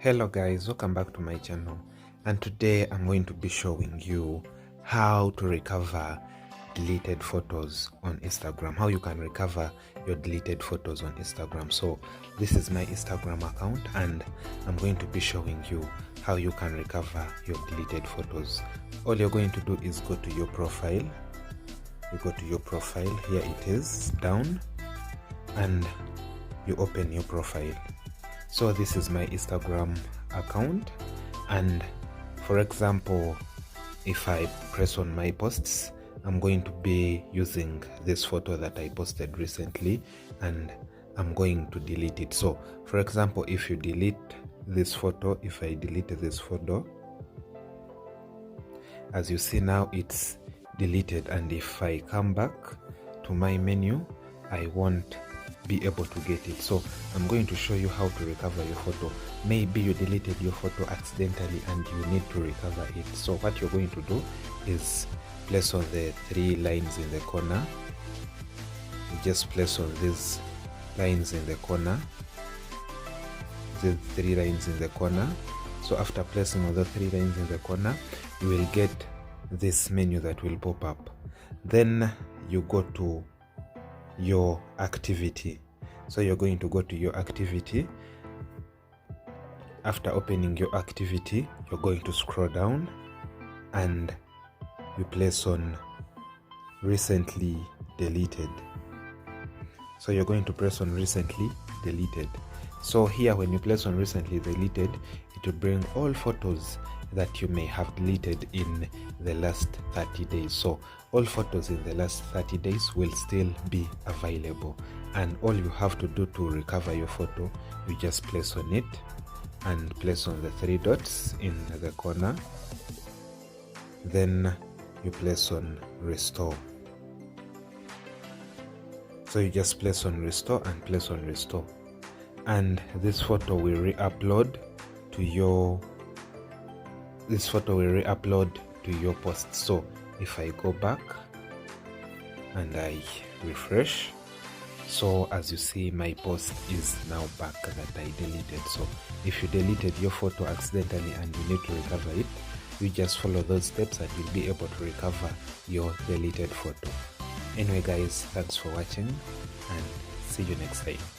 Hello guys, welcome back to my channel, and today I'm going to be showing you how to recover deleted photos on Instagram, how you can recover your deleted photos on Instagram. So this is my Instagram account and I'm going to be showing you how you can recover your deleted photos. All you're going to do is go to your profile. You go to your profile, here it is down, and you open your profile. So this is my Instagram account, and for example, if I press on my posts, I'm going to be using this photo that I posted recently and I'm going to delete it. So for example, if you delete this photo, if I delete this photo, as you see now it's deleted, and if I come back to my menu, I won't be able to get it. So I'm going to show you how to recover your photo. Maybe you deleted your photo accidentally and you need to recover it. So what you're going to do is place on the three lines in the corner. You just place on these lines in the corner, the three lines in the corner. So after placing on the three lines in the corner, you will get this menu that will pop up. Then you go to your activity. So you're going to go to your activity. After opening your activity, you're going to scroll down and you place on recently deleted. So you're going to press on recently deleted. So here, when you place on recently deleted, it will bring all photos that you may have deleted in the last 30 days. So all photos in the last 30 days will still be available, and all you have to do to recover your photo, you just place on it and place on the three dots in the corner. Then you place on restore. So you just place on restore and place on restore, and this photo will re-upload to your post. So if I go back and I refresh, so as you see, my post is now back that I deleted. So if you deleted your photo accidentally and you need to recover it, you just follow those steps and you'll be able to recover your deleted photo. Anyway guys, thanks for watching and see you next time.